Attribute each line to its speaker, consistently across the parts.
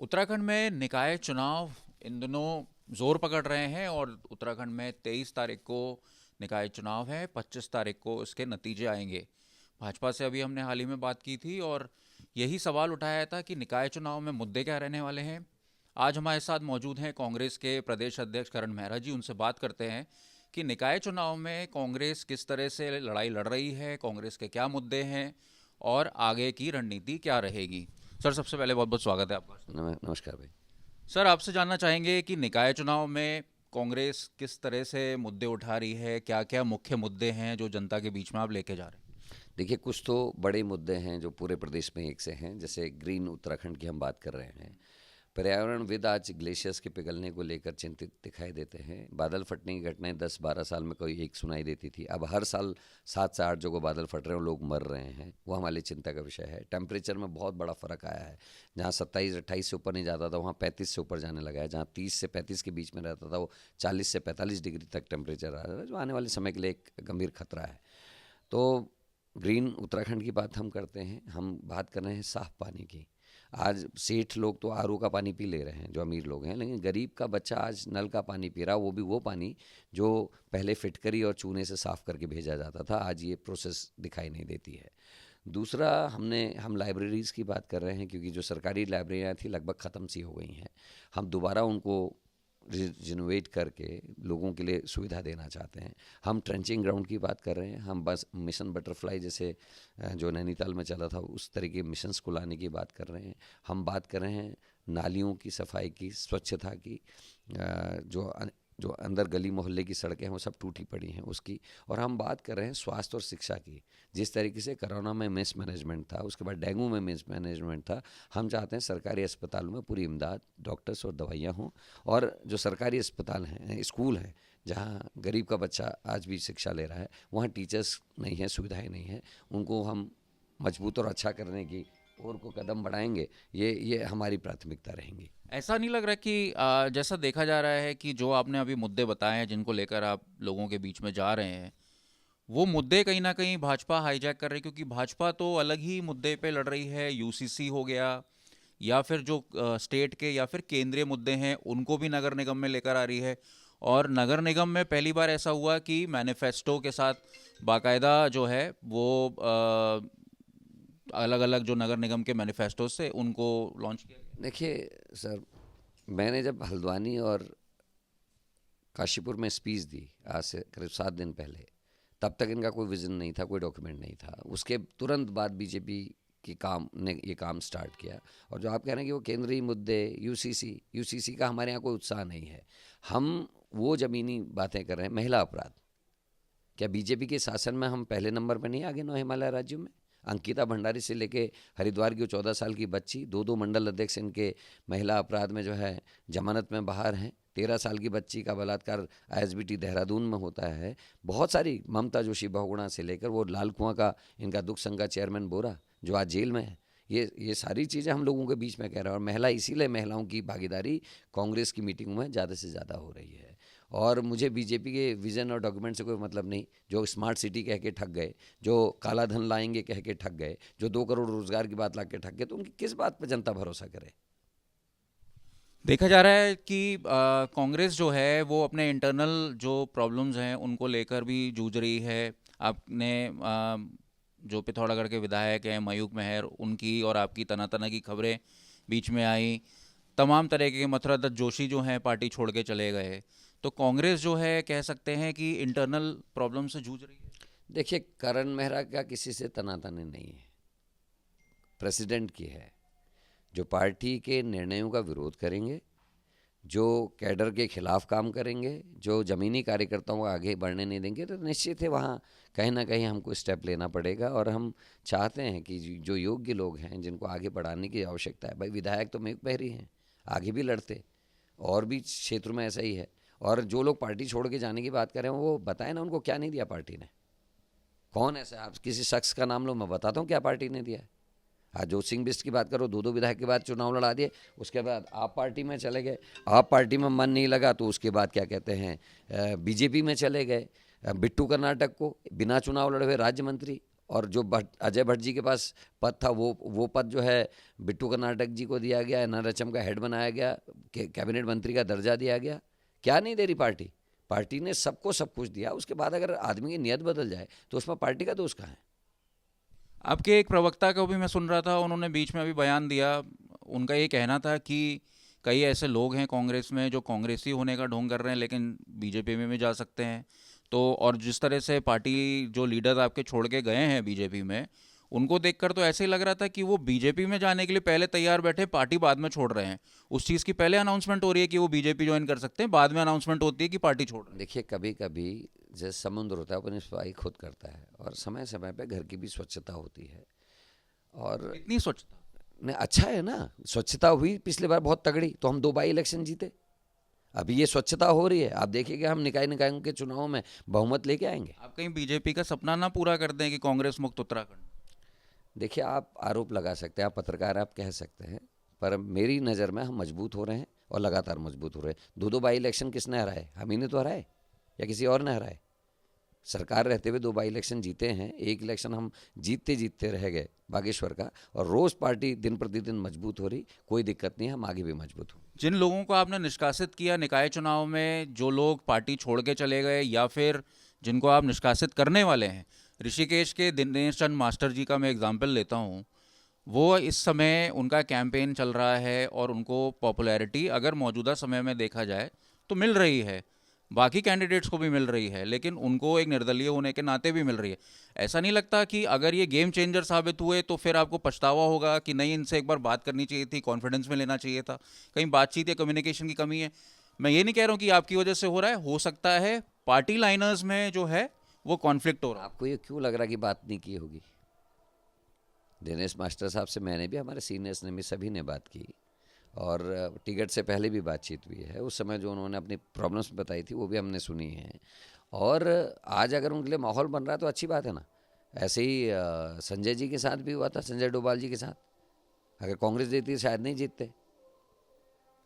Speaker 1: उत्तराखंड में निकाय चुनाव इन दिनों जोर पकड़ रहे हैं और उत्तराखंड में 23 तारीख को निकाय चुनाव है। 25 तारीख को इसके नतीजे आएंगे। भाजपा से अभी हमने हाल ही में बात की थी और यही सवाल उठाया था कि निकाय चुनाव में मुद्दे क्या रहने वाले हैं। आज हमारे साथ मौजूद हैं कांग्रेस के प्रदेश अध्यक्ष करण मेहरा जी। उनसे बात करते हैं कि निकाय चुनाव में कांग्रेस किस तरह से लड़ाई लड़ रही है, कांग्रेस के क्या मुद्दे हैं और आगे की रणनीति क्या रहेगी। सर, सबसे पहले बहुत बहुत स्वागत है आपका।
Speaker 2: नमस्कार भाई।
Speaker 1: सर, आपसे जानना चाहेंगे कि निकाय चुनाव में कांग्रेस किस तरह से मुद्दे उठा रही है, क्या क्या मुख्य मुद्दे हैं जो जनता के बीच में आप लेके जा रहे हैं।
Speaker 2: देखिए, कुछ तो बड़े मुद्दे हैं जो पूरे प्रदेश में एक से हैं। जैसे ग्रीन उत्तराखंड की हम बात कर रहे हैं। पर्यावरणविद आज ग्लेशियर्स के पिघलने को लेकर चिंतित दिखाई देते हैं। बादल फटने की घटनाएं 10-12 साल में कोई एक सुनाई देती थी, अब हर साल 7 से 8 जगह बादल फट रहे हैं और लोग मर रहे हैं। वो हमारे लिए चिंता का विषय है। टेम्परेचर में बहुत बड़ा फ़र्क आया है। जहाँ 27-28 से ऊपर नहीं जाता था, वहाँ 35 से ऊपर जाने लगा है। जहाँ 30 से 35 के बीच में रहता था, वो 40 से 45 डिग्री तक टेम्परेचर आ रहा है, जो आने वाले समय के लिए एक गंभीर खतरा है। तो ग्रीन उत्तराखंड की बात हम करते हैं। हम बात कर रहे हैं साफ़ पानी की। आज सेठ लोग तो आरओ का पानी पी ले रहे हैं, जो अमीर लोग हैं, लेकिन गरीब का बच्चा आज नल का पानी पी रहा, वो भी वो पानी जो पहले फिटकरी और चूने से साफ़ करके भेजा जाता था। आज ये प्रोसेस दिखाई नहीं देती है। दूसरा, हम लाइब्रेरीज़ की बात कर रहे हैं, क्योंकि जो सरकारी लाइब्रेरियाँ थी लगभग ख़त्म सी हो गई हैं। हम दोबारा उनको रिनोवेट करके लोगों के लिए सुविधा देना चाहते हैं। हम ट्रेंचिंग ग्राउंड की बात कर रहे हैं। हम बस मिशन बटरफ्लाई जैसे जो नैनीताल में चला था, उस तरीके के मिशंस को लाने की बात कर रहे हैं। हम बात कर रहे हैं नालियों की सफाई की, स्वच्छता की। जो अंदर गली मोहल्ले की सड़कें हैं वो सब टूटी पड़ी हैं उसकी। और हम बात कर रहे हैं स्वास्थ्य और शिक्षा की। जिस तरीके से कोरोना में मिस मैनेजमेंट था, उसके बाद डेंगू में मिस मैनेजमेंट था, हम चाहते हैं सरकारी अस्पतालों में पूरी इमदाद, डॉक्टर्स और दवाइयाँ हों। और जो सरकारी अस्पताल हैं, स्कूल हैं, जहाँ गरीब का बच्चा आज भी शिक्षा ले रहा है, वहाँ टीचर्स नहीं हैं, सुविधाएं नहीं हैं, उनको हम मजबूत और अच्छा करने की और को कदम बढ़ाएंगे। ये हमारी प्राथमिकता रहेंगी।
Speaker 1: ऐसा नहीं लग रहा कि जैसा देखा जा रहा है कि जो आपने अभी मुद्दे बताए हैं जिनको लेकर आप लोगों के बीच में जा रहे हैं, वो मुद्दे कहीं ना कहीं भाजपा हाईजैक कर रही है, क्योंकि भाजपा तो अलग ही मुद्दे पे लड़ रही है। यूसीसी हो गया, या फिर जो स्टेट के या फिर केंद्रीय मुद्दे हैं उनको भी नगर निगम में लेकर आ रही है। और नगर निगम में पहली बार ऐसा हुआ कि मैनिफेस्टो के साथ बाकायदा जो है वो अलग अलग जो नगर निगम के मैनिफेस्टो से उनको लॉन्च किया गया।
Speaker 2: देखिए सर, मैंने जब हल्द्वानी और काशीपुर में स्पीच दी आज से करीब 7 दिन पहले, तब तक इनका कोई विज़न नहीं था, कोई डॉक्यूमेंट नहीं था। उसके तुरंत बाद बीजेपी की काम ने ये काम स्टार्ट किया। और जो आप कह रहे हैं कि वो केंद्रीय मुद्दे, यूसीसी का हमारे यहाँ कोई उत्साह नहीं है। हम वो ज़मीनी बातें कर रहे हैं। महिला अपराध, क्या बीजेपी के शासन में हम पहले नंबर पर नहीं आगे 9 हिमालय राज्यों में? अंकिता भंडारी से लेके हरिद्वार की 14 साल की बच्ची, 2-2 मंडल अध्यक्ष इनके महिला अपराध में जो है जमानत में बाहर हैं। 13 साल की बच्ची का बलात्कार आईएसबीटी देहरादून में होता है। बहुत सारी, ममता जोशी बहुगुणा से लेकर वो लाल कुआं का इनका दुख संघ का चेयरमैन बोरा जो आज जेल में है। ये सारी चीज़ें हम लोगों के बीच में कह रहे हैं। और महिला, इसीलिए महिलाओं की भागीदारी कांग्रेस की मीटिंगों में ज़्यादा से ज़्यादा हो रही है। और मुझे बीजेपी के विज़न और डॉक्यूमेंट से कोई मतलब नहीं। जो स्मार्ट सिटी कह के ठग गए, जो काला धन लाएंगे कह के ठग गए, जो 2 करोड़ रोजगार की बात ला के ठग गए, तो उनकी किस बात पर जनता भरोसा करे?
Speaker 1: देखा जा रहा है कि कांग्रेस जो है वो अपने इंटरनल जो प्रॉब्लम्स हैं उनको लेकर भी जूझ रही है। आपने जो पिथौरागढ़ के विधायक हैं मयूख मेहर, उनकी और आपकी तना तना की खबरें बीच में आई। तमाम तरह के मथुरा दत्त जोशी जो हैं पार्टी छोड़ के चले गए। तो कांग्रेस जो है कह सकते हैं कि इंटरनल प्रॉब्लम से जूझ रही है।
Speaker 2: देखिए, करण मेहरा का किसी से तनातनी नहीं है, प्रेसिडेंट की है। जो पार्टी के निर्णयों का विरोध करेंगे, जो कैडर के खिलाफ काम करेंगे, जो ज़मीनी कार्यकर्ताओं को आगे बढ़ने नहीं देंगे, तो निश्चित है वहाँ कहीं ना कहीं हमको स्टेप लेना पड़ेगा। और हम चाहते हैं कि जो योग्य लोग हैं, जिनको आगे बढ़ाने की आवश्यकता है, भाई विधायक तो मेघ बहरी हैं, आगे भी लड़ते, और भी क्षेत्रों में ऐसा ही है। और जो लोग पार्टी छोड़ के जाने की बात कर रहे हैं, वो बताएं ना उनको क्या नहीं दिया पार्टी ने। कौन ऐसा, आप किसी शख्स का नाम लो, मैं बताता हूँ क्या पार्टी ने दिया है। आज जोत सिंह बिस्ट की बात करो, 2-2 विधायक के बाद चुनाव लड़ा दिए, उसके बाद आप पार्टी में चले गए, आप पार्टी में मन नहीं लगा तो उसके बाद क्या कहते हैं बीजेपी में चले गए। बिट्टू कर्नाटक को बिना चुनाव लड़े हुए राज्य मंत्री, और जो अजय भट्ट जी के पास पद था वो पद जो है बिट्टू कर्नाटक जी को दिया गया, NRHM का हेड बनाया गया, कैबिनेट मंत्री का दर्जा दिया गया। क्या नहीं दे रही पार्टी? पार्टी ने सबको सब कुछ दिया। उसके बाद अगर आदमी की नीयत बदल जाए तो उसमें पार्टी का दोष कहाँ है?
Speaker 1: आपके एक प्रवक्ता को भी मैं सुन रहा था, उन्होंने बीच में अभी बयान दिया। उनका ये कहना था कि कई ऐसे लोग हैं कांग्रेस में जो कांग्रेसी होने का ढोंग कर रहे हैं लेकिन बीजेपी में भी जा सकते हैं। तो और जिस तरह से पार्टी जो लीडर आपके छोड़ के गए हैं बीजेपी में, उनको देखकर तो ऐसे ही लग रहा था कि वो बीजेपी में जाने के लिए पहले तैयार बैठे, पार्टी बाद में छोड़ रहे हैं। उस चीज़ की पहले अनाउंसमेंट हो रही है कि वो बीजेपी ज्वाइन कर सकते हैं, बाद में अनाउंसमेंट होती है कि पार्टी छोड़ रहे हैं।
Speaker 2: देखिए, कभी कभी जैसे समुद्र होता है अपनी सफाई खुद करता है, और समय समय पे घर की भी स्वच्छता होती है। और
Speaker 1: इतनी स्वच्छता
Speaker 2: नहीं, अच्छा है ना, स्वच्छता हुई पिछली बार बहुत तगड़ी, तो हम 2 बाई इलेक्शन जीते। अभी ये स्वच्छता हो रही है, आप देखिएगा हम निकायों के चुनाव में बहुमत लेके आएंगे।
Speaker 1: आप कहीं बीजेपी का सपना ना पूरा कर दें कि कांग्रेस मुक्त उत्तराखंड।
Speaker 2: देखिए, आप आरोप लगा सकते हैं, आप पत्रकार आप कह सकते हैं, पर मेरी नज़र में हम मजबूत हो रहे हैं और लगातार मजबूत हो रहे हैं। 2 बाई इलेक्शन किसने हराए? हम ही ने तो हराए, या किसी और ने हराए? सरकार रहते हुए 2 बाई इलेक्शन जीते हैं, एक इलेक्शन हम जीतते जीतते रह गए बागेश्वर का, और रोज़ पार्टी दिन प्रतिदिन मजबूत हो रही। कोई दिक्कत नहीं है, हम आगे भी मजबूत हों।
Speaker 1: जिन लोगों को आपने निष्कासित किया निकाय चुनाव में, जो लोग पार्टी छोड़ के चले गए या फिर जिनको आप निष्कासित करने वाले हैं, ऋषिकेश के दिनेश चंद मास्टर जी का मैं एग्जाम्पल लेता हूँ। वो इस समय उनका कैंपेन चल रहा है और उनको पॉपुलैरिटी अगर मौजूदा समय में देखा जाए तो मिल रही है, बाकी कैंडिडेट्स को भी मिल रही है, लेकिन उनको एक निर्दलीय होने के नाते भी मिल रही है। ऐसा नहीं लगता कि अगर ये गेम चेंजर साबित हुए तो फिर आपको पछतावा होगा कि नहीं, इनसे एक बार बात करनी चाहिए थी, कॉन्फिडेंस में लेना चाहिए था? कहीं बातचीत या कम्युनिकेशन की कमी है? मैं ये नहीं कह रहा हूँ कि आपकी वजह से हो रहा है, हो सकता है पार्टी लाइनर्स में जो है वो कॉन्फ्लिक्ट हो रहा है।
Speaker 2: आपको ये क्यों लग रहा कि बात नहीं की होगी? दिनेश मास्टर साहब से मैंने भी, हमारे सीनियर्स ने भी, सभी ने बात की, और टिकट से पहले भी बातचीत हुई है। उस समय जो उन्होंने अपनी प्रॉब्लम्स बताई थी वो भी हमने सुनी है। और आज अगर उनके लिए माहौल बन रहा है तो अच्छी बात है ना। ऐसे ही संजय जी के साथ भी हुआ था, संजय डोभाल जी के साथ। अगर कांग्रेस जीती शायद नहीं जीतते,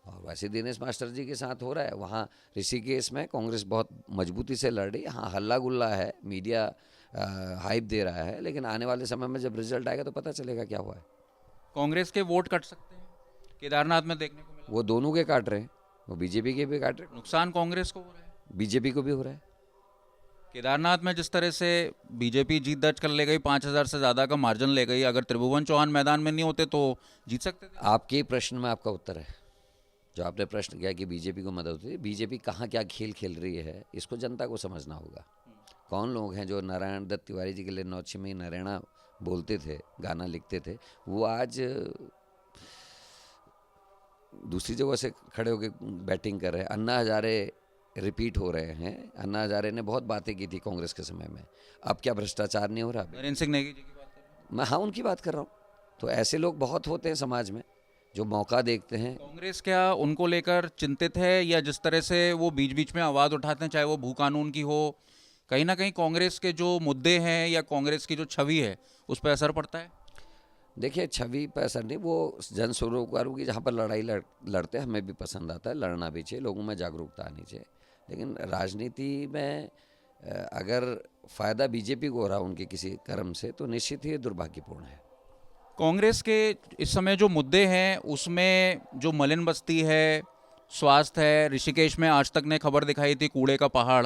Speaker 2: और वैसे दिनेश मास्टर जी के साथ हो रहा है। वहाँ ऋषिकेश में कांग्रेस बहुत मजबूती से लड़ रही है। हाँ, हल्ला गुल्ला है, मीडिया हाइप दे रहा है, लेकिन आने वाले समय में जब रिजल्ट आएगा तो पता चलेगा क्या हुआ है।
Speaker 1: कांग्रेस के वोट कट सकते हैं, केदारनाथ में देखने को मिला।
Speaker 2: वो दोनों के काट रहे हैं, वो बीजेपी के भी काट रहे हैं,
Speaker 1: नुकसान कांग्रेस को हो रहा है,
Speaker 2: बीजेपी को भी हो रहा है।
Speaker 1: केदारनाथ में जिस तरह से बीजेपी जीत दर्ज कर ले गई, 5,000 से ज़्यादा का मार्जिन ले गई, अगर त्रिभुवन चौहान मैदान में नहीं होते तो जीत सकते थे।
Speaker 2: आपके प्रश्न में आपका उत्तर है। जो आपने प्रश्न किया कि बीजेपी को मदद होती है, बीजेपी कहाँ क्या खेल खेल रही है, इसको जनता को समझना होगा। कौन लोग हैं जो नारायण दत्त तिवारी जी के लिए नौछी में नारायणा बोलते थे, गाना लिखते थे, वो आज दूसरी जगह से खड़े होकर बैटिंग कर रहे हैं। अन्ना हजारे रिपीट हो रहे हैं। अन्ना हजारे ने बहुत बातें की थी कांग्रेस के समय में, अब क्या भ्रष्टाचार नहीं हो रहा?
Speaker 1: नरेंद्र सिंह नेगी जी की बात कर रहे हैं।
Speaker 2: मैं हाँ उनकी बात कर रहा हूँ। तो ऐसे लोग बहुत होते हैं समाज में जो मौका देखते हैं।
Speaker 1: कांग्रेस क्या उनको लेकर चिंतित है, या जिस तरह से वो बीच बीच में आवाज़ उठाते हैं, चाहे वो भू कानून की हो, कहीं ना कहीं कांग्रेस के जो मुद्दे हैं या कांग्रेस की जो छवि है उस पर असर पड़ता है?
Speaker 2: देखिए, छवि पर असर नहीं, वो जन सरोकारों की जहाँ पर लड़ाई लड़ते हैं हमें भी पसंद आता है, लड़ना भी चाहिए, लोगों में जागरूकता आनी चाहिए। लेकिन राजनीति में अगर फ़ायदा बीजेपी को हो रहा उनके किसी कर्म से, तो निश्चित ही ये दुर्भाग्यपूर्ण है।
Speaker 1: कांग्रेस के इस समय जो मुद्दे हैं उसमें जो मलिन बस्ती है, स्वास्थ्य है, ऋषिकेश में आज तक ने खबर दिखाई थी कूड़े का पहाड़,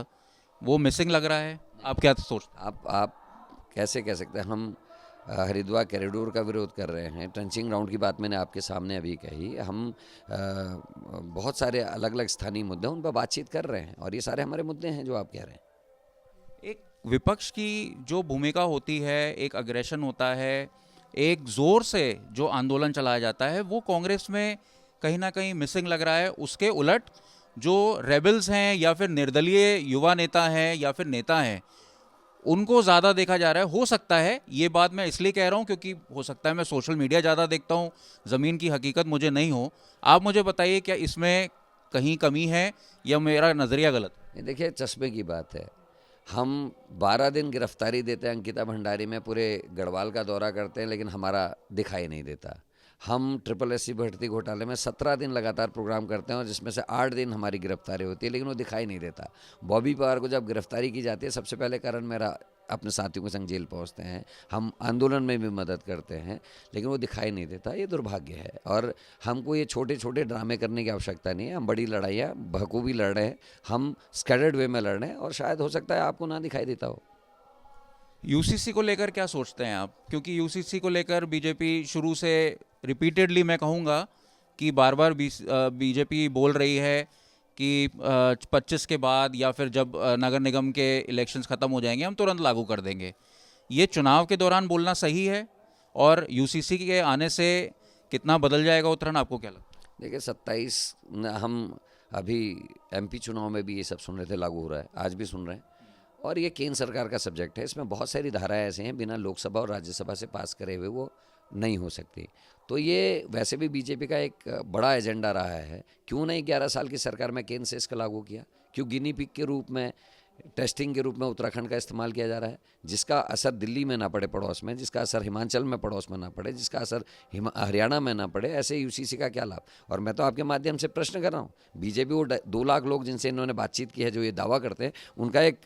Speaker 1: वो मिसिंग लग रहा है। आप क्या सोचते हैं?
Speaker 2: आप कैसे कह सकते हैं? हम हरिद्वार कॉरिडोर का विरोध कर रहे हैं, ट्रंचिंग ग्राउंड की बात मैंने आपके सामने अभी कही। हम बहुत सारे अलग अलग स्थानीय मुद्दे हैं, उन पर बातचीत कर रहे हैं, और ये सारे हमारे मुद्दे हैं जो आप कह रहे हैं।
Speaker 1: एक विपक्ष की जो भूमिका होती है, एक अग्रेशन होता है, एक जोर से जो आंदोलन चलाया जाता है, वो कांग्रेस में कहीं ना कहीं मिसिंग लग रहा है। उसके उलट जो रेबल्स हैं या फिर निर्दलीय युवा नेता हैं या फिर नेता हैं, उनको ज़्यादा देखा जा रहा है। हो सकता है, ये बात मैं इसलिए कह रहा हूँ क्योंकि हो सकता है मैं सोशल मीडिया ज़्यादा देखता हूँ, ज़मीन की हकीकत मुझे नहीं हो। आप मुझे बताइए, क्या इसमें कहीं कमी है या मेरा नज़रिया गलत है?
Speaker 2: देखिए, चश्मे की बात है। हम 12 दिन गिरफ्तारी देते हैं अंकिता भंडारी में, पूरे गढ़वाल का दौरा करते हैं, लेकिन हमारा दिखाई नहीं देता। हम ट्रिपल एससी भर्ती घोटाले में 17 दिन लगातार प्रोग्राम करते हैं और जिसमें से 8 दिन हमारी गिरफ्तारी होती है, लेकिन वो दिखाई नहीं देता। बॉबी पवार को जब गिरफ्तारी की जाती है, सबसे पहले कारण मेरा अपने साथियों के संग जेल पहुंचते हैं, हम आंदोलन में भी मदद करते हैं, लेकिन वो दिखाई नहीं देता। ये दुर्भाग्य है और हमको ये छोटे छोटे ड्रामे करने की आवश्यकता नहीं है। हम बड़ी लड़ाइयाँ बखूबी लड़ रहे हैं, हम स्कैडर्ड वे में लड़ रहे हैं और शायद हो सकता है आपको ना दिखाई देता हो।
Speaker 1: यूसीसी को लेकर क्या सोचते हैं आप? क्योंकि यूसीसी को लेकर बीजेपी शुरू से रिपीटेडली मैं कहूँगा कि बार बार बीजेपी बोल रही है कि 25 के बाद या फिर जब नगर निगम के इलेक्शंस ख़त्म हो जाएंगे हम तुरंत लागू कर देंगे। ये चुनाव के दौरान बोलना सही है? और यूसीसी के आने से कितना बदल जाएगा उत्तराखंड, आपको क्या लगता है?
Speaker 2: देखिए 27 हम अभी एमपी चुनाव में भी ये सब सुन रहे थे, लागू हो रहा है, आज भी सुन रहे हैं। और ये केंद्र सरकार का सब्जेक्ट है, इसमें बहुत सारी धाराएं ऐसे हैं बिना लोकसभा और राज्यसभा से पास करे हुए वो नहीं हो सकती। तो ये वैसे भी बीजेपी का एक बड़ा एजेंडा रहा है। क्यों नहीं 11 साल की सरकार में केंद्र से इसका लागू किया? क्यों गिनी पिग के रूप में, टेस्टिंग के रूप में उत्तराखंड का इस्तेमाल किया जा रहा है, जिसका असर दिल्ली में ना पड़े पड़ोस में, जिसका असर हिमाचल में पड़ोस में ना पड़े, जिसका असर हरियाणा में ना पड़े। ऐसे यूसीसी का क्या लाभ? और मैं तो आपके माध्यम से प्रश्न कर रहा हूँ, बीजेपी वो 2 लाख लोग जिनसे इन्होंने बातचीत की है, जो ये दावा करते हैं, उनका एक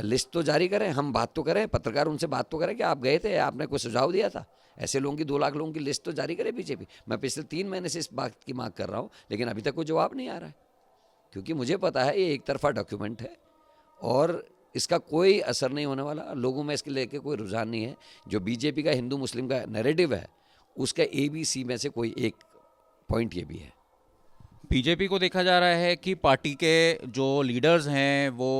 Speaker 2: लिस्ट तो जारी करें, हम बात तो करें, पत्रकार उनसे बात तो करें कि आप गए थे, आपने कोई सुझाव दिया था। ऐसे लोगों की 2 लाख लोगों की लिस्ट तो जारी करे बीजेपी। मैं पिछले 3 महीने से इस बात की मांग कर रहा हूँ, लेकिन अभी तक कोई जवाब नहीं आ रहा है, क्योंकि मुझे पता है ये एक तरफा डॉक्यूमेंट है और इसका कोई असर नहीं होने वाला। लोगों में इसके लेके कोई रुझान नहीं है। जो बीजेपी का हिंदू मुस्लिम का नैरेटिव है, उसका ABC में से कोई एक पॉइंट ये भी है।
Speaker 1: बीजेपी को देखा जा रहा है कि पार्टी के जो लीडर्स हैं वो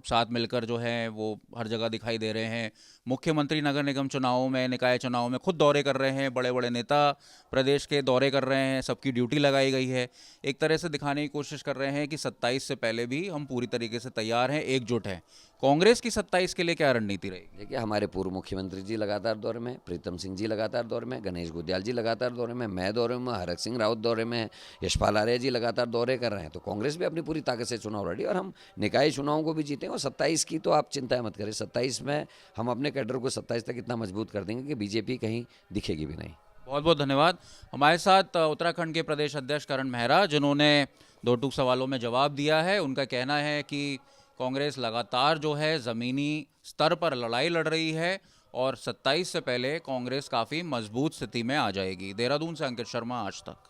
Speaker 1: साथ मिलकर जो है वो हर जगह दिखाई दे रहे हैं। मुख्यमंत्री नगर निगम चुनावों में, निकाय चुनाव में खुद दौरे कर रहे हैं, बड़े बड़े नेता प्रदेश के दौरे कर रहे हैं, सबकी ड्यूटी लगाई गई है। एक तरह से दिखाने की कोशिश कर रहे हैं कि 27 से पहले भी हम पूरी तरीके से तैयार हैं, एकजुट हैं। कांग्रेस की 27 के लिए क्या रणनीति रहेगी?
Speaker 2: देखिए हमारे पूर्व मुख्यमंत्री जी लगातार दौरे में, प्रीतम सिंह जी लगातार दौरे में, गणेश गुदियाल जी लगातार दौरे में, मैं दौरे में, हरक सिंह रावत दौरे में, यशपाल आर्य जी लगातार दौरे कर रहे हैं। तो कांग्रेस भी अपनी पूरी ताकत से चुनाव लड़ी और हम निकाय चुनावों को भी जीते। और 27 की तो आप चिंता मत करें, 27 में हम अपने कैडर को 27 तक इतना मजबूत कर देंगे कि बीजेपी कहीं दिखेगी भी नहीं।
Speaker 1: बहुत बहुत धन्यवाद। हमारे साथ उत्तराखंड के प्रदेश अध्यक्ष करण मेहरा, जिन्होंने 2 टूक सवालों में जवाब दिया है। उनका कहना है कि कांग्रेस लगातार जो है ज़मीनी स्तर पर लड़ाई लड़ रही है और 27 से पहले कांग्रेस काफ़ी मजबूत स्थिति में आ जाएगी। देहरादून से अंकित शर्मा, आज तक।